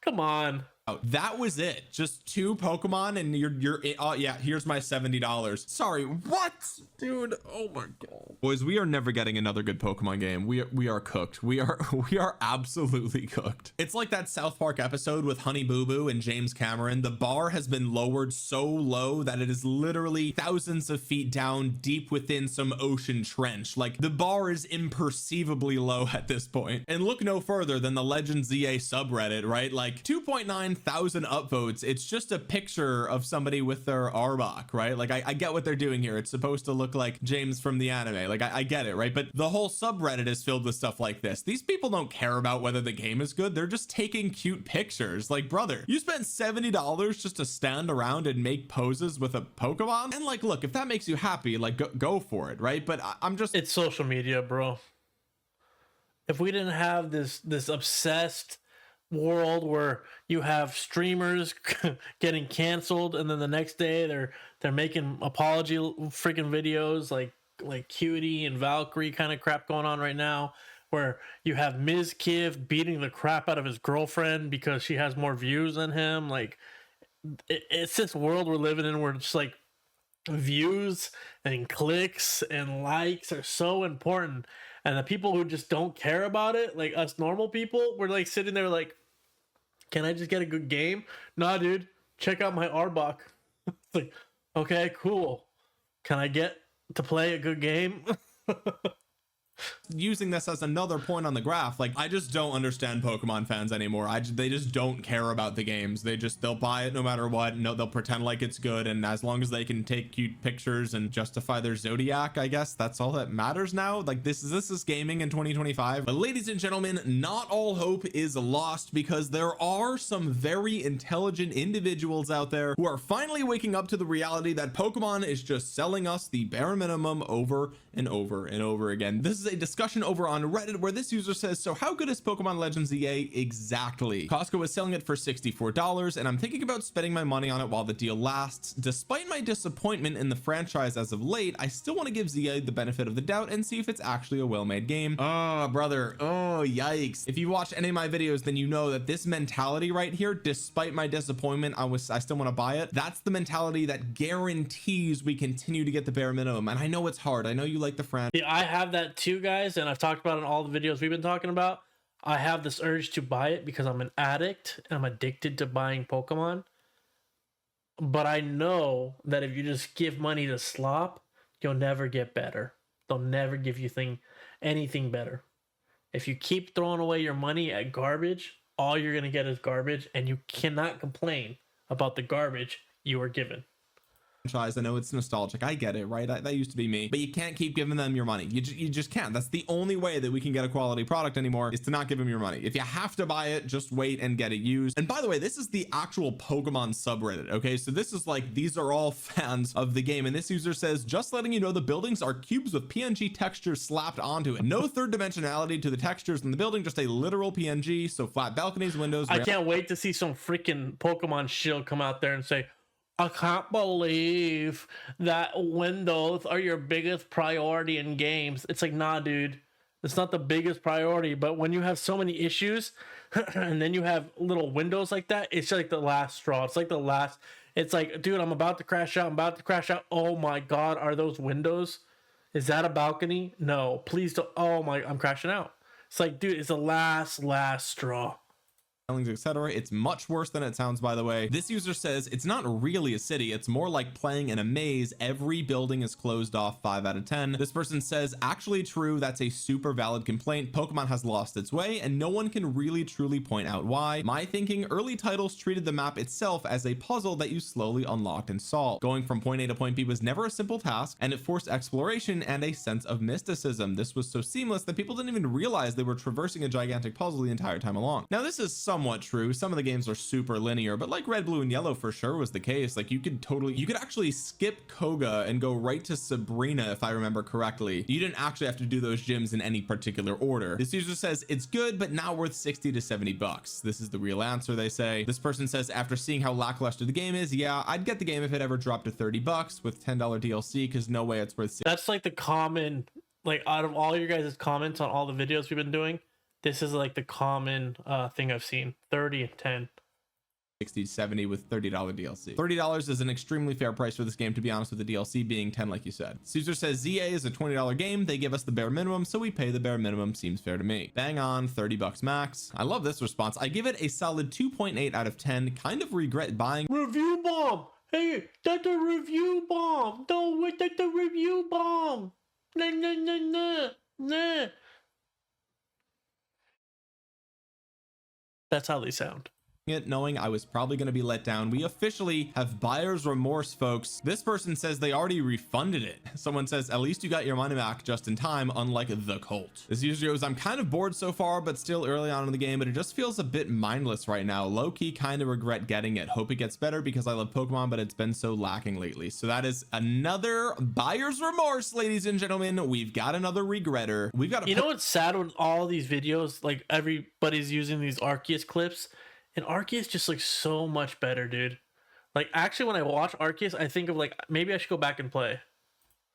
Come on. That was it. Just 2 Pokemon and you're oh yeah, here's my $70. Sorry, what? Dude, oh my god. Boys, we are never getting another good Pokemon game. We are cooked. We are absolutely cooked. It's like that South Park episode with Honey Boo Boo and James Cameron. The bar has been lowered so low that it is literally thousands of feet down, deep within some ocean trench. Like, the bar is imperceivably low at this point. And look no further than the Legends ZA subreddit, right? Like 2.9 thousand upvotes. It's just a picture of somebody with their Arbok, right? Like, I get what they're doing here. It's supposed to look like James from the anime. Like, I get it, right? But the whole subreddit is filled with stuff like this. These people don't care about whether the game is good. They're just taking cute pictures. Like, brother, you spent $70 just to stand around and make poses with a Pokemon? And like, look, if that makes you happy, like, go for it, right? But I'm just... It's social media, bro. If we didn't have this obsessed world where you have streamers getting canceled and then the next day they're making apology freaking videos like Cutie and Valkyrie kind of crap going on right now, where you have Ms. Kiv beating the crap out of his girlfriend because she has more views than him. Like, it's this world we're living in where it's like views and clicks and likes are so important, and the people who just don't care about it, like us normal people, we're like sitting there like, can I just get a good game? Nah, dude, check out my Arbok. It's like, okay, cool. Can I get to play a good game? Using this as another point on the graph, like, I just don't understand Pokemon fans anymore. They just don't care about the games. They'll buy it no matter what. No, they'll pretend like it's good, and as long as they can take cute pictures and justify their Zodiac, I guess that's all that matters now. Like, this is gaming in 2025. But ladies and gentlemen, not all hope is lost, because there are some very intelligent individuals out there who are finally waking up to the reality that Pokemon is just selling us the bare minimum over and over and over again. This is a discussion over on Reddit where this user says, so how good is Pokemon Legends ZA exactly? Costco is selling it for $64 and I'm thinking about spending my money on it while the deal lasts. Despite my disappointment in the franchise as of late, I still want to give ZA the benefit of the doubt and see if it's actually a well-made game. Oh, brother. Oh, yikes. If you watch any of my videos, then you know that this mentality right here, despite my disappointment, I still want to buy it. That's the mentality that guarantees we continue to get the bare minimum. And I know it's hard. I know you like the franchise. Yeah, I have that too, guys, and I've talked about it in all the videos we've been talking about. I have this urge to buy it because I'm an addict and I'm addicted to buying Pokemon. But I know that if you just give money to slop, you'll never get better. They'll never give you anything better. If you keep throwing away your money at garbage, all you're going to get is garbage, and you cannot complain about the garbage you were given. I know it's nostalgic. I get it, right? That used to be me, but you can't keep giving them your money. You just can't. That's the only way that we can get a quality product anymore, is to not give them your money. If you have to buy it, just wait and get it used. And by the way, this is the actual Pokemon subreddit. Okay, so this is like, these are all fans of the game, and this user says, just letting you know, the buildings are cubes with PNG textures slapped onto it. No third dimensionality to the textures in the building, just a literal PNG. So flat balconies, windows. I can't wait to see some freaking Pokemon shield come out there and say, I can't believe that windows are your biggest priority in games. It's like, nah, dude, it's not the biggest priority. But when you have so many issues and then you have little windows like that, it's like the last straw. It's like the last, it's like, dude, I'm about to crash out. I'm about to crash out. Oh my God, are those windows? Is that a balcony? No, please don't. Oh my, I'm crashing out. It's like, dude, it's the last straw. Etc. It's much worse than it sounds, by the way. This user says it's not really a city, it's more like playing in a maze. Every building is closed off. 5 out of 10. This person says, actually true, that's a super valid complaint. Pokemon has lost its way and no one can really truly point out why. My thinking, early titles treated the map itself as a puzzle that you slowly unlocked and solved. Going from point A to point B was never a simple task, and it forced exploration and a sense of mysticism. This was so seamless that people didn't even realize they were traversing a gigantic puzzle the entire time along. Now, this is somewhat true. Some of the games are super linear, but like Red, Blue, and Yellow for sure was the case. Like, you could actually skip Koga and go right to Sabrina, if I remember correctly. You didn't actually have to do those gyms in any particular order. This user says it's good, but not worth 60 to 70 bucks. This is the real answer, they say. This person says, after seeing how lackluster the game is, yeah, I'd get the game if it ever dropped to 30 bucks with $10 DLC, because no way it's worth 60. That's like the common, like, out of all your guys' comments on all the videos we've been doing, this is like the common thing I've seen. 30 and 10. 60, 70 with $30 DLC. $30 is an extremely fair price for this game, to be honest, with the DLC being 10 like you said. Caesar says ZA is a $20 game. They give us the bare minimum, so we pay the bare minimum. Seems fair to me. Bang on, 30 bucks max. I love this response. I give it a solid 2.8 out of 10. Kind of regret buying. Review bomb. Hey, that's a review bomb. No, that's a review bomb. Nah, nah, nah, nah, nah. That's how they sound. It knowing I was probably going to be let down. We officially have buyer's remorse, folks. This person says they already refunded it. Someone says, at least you got your money back just in time, unlike the cult. This user goes, I'm kind of bored so far, but still early on in the game, but it just feels a bit mindless right now. Low-key kind of regret getting it. Hope it gets better because I love Pokemon, but it's been so lacking lately. So that is another buyer's remorse, ladies and gentlemen. We've got another regretter. We've got You know what's sad with all these videos, like everybody's using these Arceus clips, and Arceus just looks so much better, dude. Like, actually, when I watch Arceus, I think of, like, maybe I should go back and play.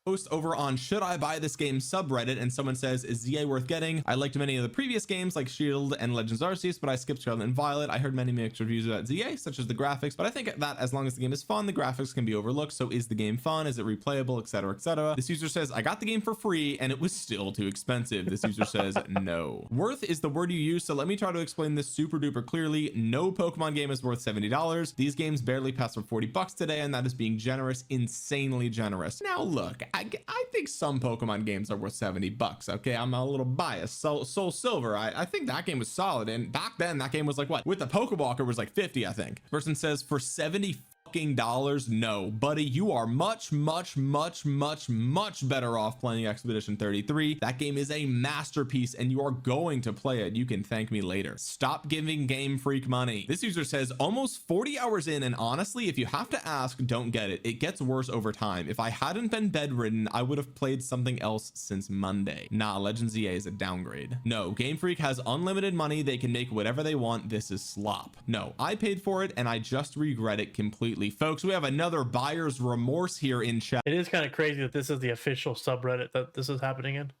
Post over on Should I Buy This Game subreddit, and someone says, is ZA worth getting? I liked many of the previous games like Shield and Legends Arceus, but I skipped Scarlet and Violet. I heard many mixed reviews about ZA, such as the graphics, but I think that as long as the game is fun, the graphics can be overlooked. So is the game fun? Is it replayable, etc., etc.? This user says, I got the game for free and it was still too expensive. This user says, no. Worth is the word you use, so let me try to explain this super duper clearly. No Pokemon game is worth $70. These games barely pass for 40 bucks today, and that is being generous, insanely generous. Now look, I think some Pokemon games are worth 70 bucks. Okay, I'm a little biased. Soul Silver, I think that game was solid, and back then that game was like, what, with the Pokewalker was like 50, I think. Person says, for 70 fucking dollars, no buddy, you are much better off playing Expedition 33. That game is a masterpiece and you are going to play it. You can thank me later. Stop giving Game Freak money. This user says, almost 40 hours in, and honestly, if you have to ask, don't get it. It gets worse over time. If I hadn't been bedridden, I would have played something else since Monday. Nah, Legends ZA is a downgrade. No, Game Freak has unlimited money. They can make whatever they want. This is slop. No, I paid for it and I just regret it completely. Folks, we have another buyer's remorse here in chat. It is kind of crazy that this is the official subreddit that this is happening in.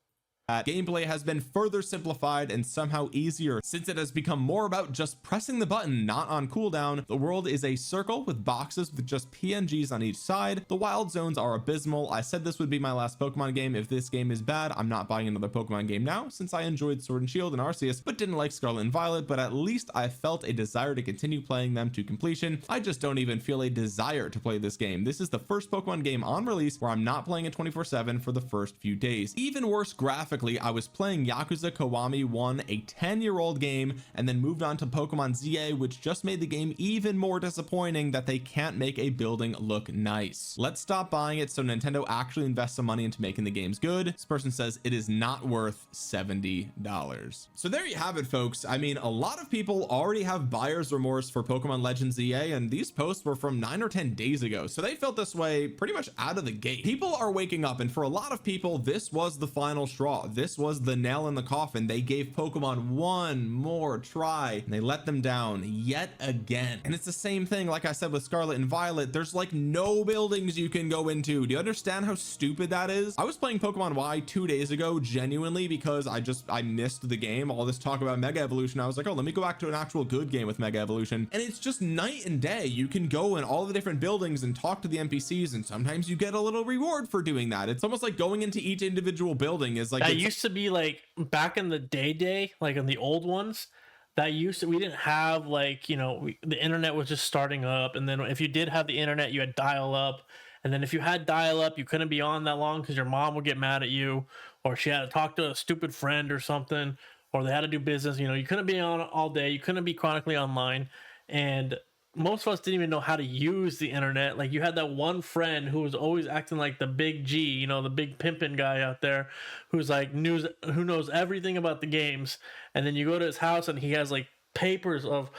Gameplay has been further simplified and somehow easier since it has become more about just pressing the button, not on cooldown. The world is a circle with boxes with just PNGs on each side. The wild zones are abysmal. I said this would be my last Pokemon game. If this game is bad, I'm not buying another Pokemon game now, since I enjoyed Sword and Shield and Arceus but didn't like Scarlet and Violet, but at least I felt a desire to continue playing them to completion. I just don't even feel a desire to play this game. This is the first Pokemon game on release where I'm not playing it 24/7 for the first few days. Even worse graphically, I was playing Yakuza Kiwami 1, a 10-year-old game, and then moved on to Pokemon ZA, which just made the game even more disappointing that they can't make a building look nice. Let's stop buying it so Nintendo actually invests some money into making the games good. This person says it is not worth $70. So there you have it, folks. I mean, a lot of people already have buyer's remorse for Pokemon Legends ZA, and these posts were from 9 or 10 days ago, so they felt this way pretty much out of the gate. People are waking up, and for a lot of people, this was the final straw. This was the nail in the coffin. They gave Pokemon one more try and they let them down yet again. And it's the same thing, like I said, with Scarlet and Violet. There's like no buildings you can go into. Do you understand how stupid that is? I was playing Pokemon Y 2 days ago genuinely because I missed the game. All this talk about Mega Evolution, I was like, oh, let me go back to an actual good game with Mega Evolution, and it's just night and day. You can go in all the different buildings and talk to the NPCs, and sometimes you get a little reward for doing that. It's almost like going into each individual building is like, that used to be like back in the day, like on the old ones, that used to, we didn't have like, you know, the internet was just starting up, and then if you did have the internet, you had dial up, and then if you had dial up, you couldn't be on that long because your mom would get mad at you, or she had to talk to a stupid friend or something, or they had to do business. You know, you couldn't be on all day, you couldn't be chronically online, and most of us didn't even know how to use the internet. Like, you had that one friend who was always acting like the big G, you know, the big pimpin' guy out there who's like who knows everything about the games. And then you go to his house and he has like papers of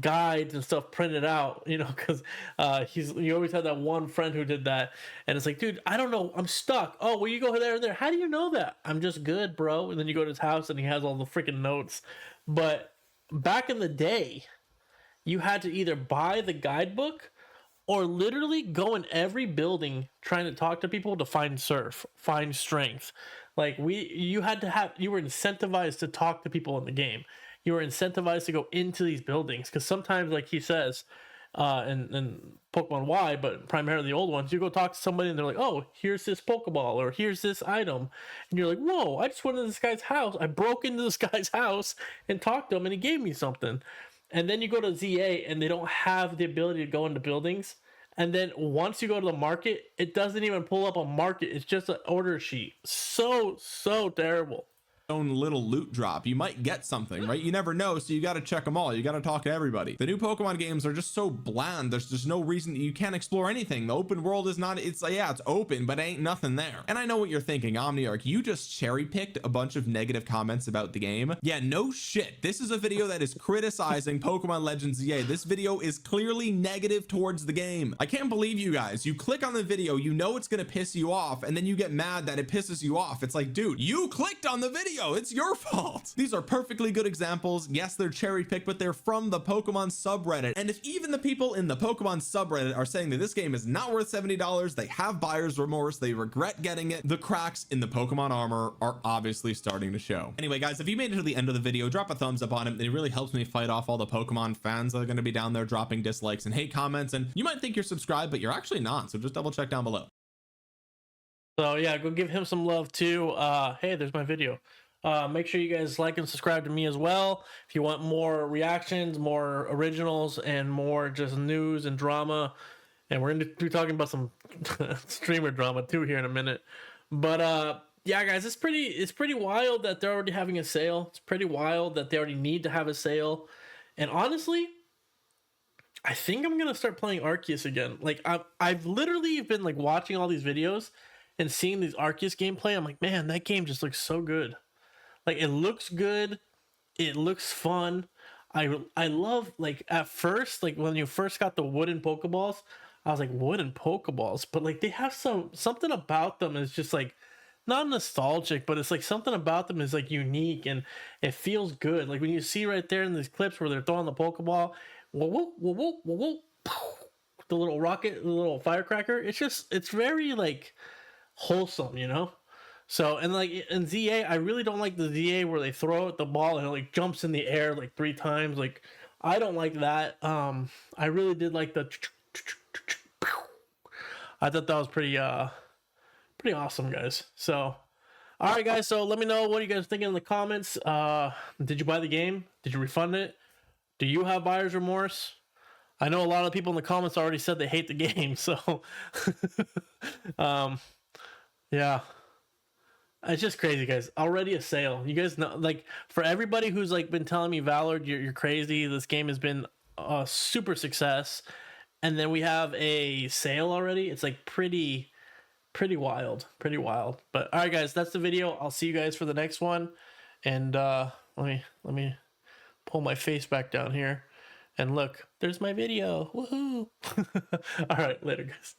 guides and stuff printed out, you know, because you always had that one friend who did that. And it's like, dude, I don't know, I'm stuck. Oh, well, you go there and there. How do you know that? I'm just good, bro. And then you go to his house and he has all the freaking notes. But back in the day, you had to either buy the guidebook or literally go in every building trying to talk to people to find strength. Like, you were incentivized to talk to people in the game. you are incentivized to go into these buildings, because sometimes, like he says, and Pokemon Y, but primarily the old ones, you go talk to somebody and they're like, oh, here's this Pokeball, or here's this item, and you're like, whoa, I just went into this guy's house, I broke into this guy's house and talked to him and he gave me something. And then you go to ZA and they don't have the ability to go into buildings, and then once you go to the market, it doesn't even pull up a market, it's just an order sheet. So terrible. Own little loot drop, you might get something, right? You never know, so you got to check them all, you got to talk to everybody. The new Pokemon games are just so bland, there's just no reason, you can't explore anything. The open world is not, it's like, yeah, it's open, but ain't nothing there. And I know what you're thinking, Omniarch, you just cherry picked a bunch of negative comments about the game. Yeah, no shit, this is a video that is criticizing Pokemon Legends ZA. This video is clearly negative towards the game. I can't believe you guys, you click on the video, you know it's gonna piss you off, and then you get mad that it pisses you off. It's like, dude, you clicked on the video, it's your fault. These are perfectly good examples. Yes, they're cherry picked, but they're from the Pokemon subreddit. And if even the people in the Pokemon subreddit are saying that this game is not worth $70, they have buyer's remorse, they regret getting it, the cracks in the Pokemon armor are obviously starting to show. Anyway, guys, if you made it to the end of the video, drop a thumbs up on it. It really helps me fight off all the Pokemon fans that are going to be down there dropping dislikes and hate comments. And you might think you're subscribed, but you're actually not. So just double check down below. So yeah, go give him some love too. Hey, there's my video. Make sure you guys like and subscribe to me as well if you want more reactions, more originals, and more just news and drama. And we're going to be talking about some streamer drama too here in a minute. But yeah, guys, it's pretty wild that they're already having a sale. It's pretty wild that they already need to have a sale. And honestly, I think I'm gonna start playing Arceus again. Like I've literally been like watching all these videos and seeing these Arceus gameplay. I'm like, man, that game just looks so good. Like, it looks good, it looks fun. I love, like, at first, like when you first got the wooden Pokeballs, I was like, wooden Pokeballs, but like they have something about them is just like not nostalgic, but it's like something about them is like unique and it feels good. Like when you see right there in these clips where they're throwing the Pokeball, whoa, whoa, whoa, whoa, whoa, whoa, the little rocket, the little firecracker, it's very like wholesome, you know? So, and like in ZA, I really don't like the ZA where they throw out the ball and it like jumps in the air like 3 times. Like, I don't like that. I really did like the I thought that was pretty awesome, guys. So, all right, guys. So let me know what you guys thinking in the comments. Did you buy the game? Did you refund it? Do you have buyer's remorse? I know a lot of people in the comments already said they hate the game. So, yeah. It's just crazy, guys. Already a sale. You guys know, like, for everybody who's like been telling me, Valor, you're crazy. This game has been a super success, and then we have a sale already. It's like pretty wild, pretty wild. But all right, guys, that's the video. I'll see you guys for the next one. And let me pull my face back down here, and look, there's my video. Woohoo! All right, later, guys.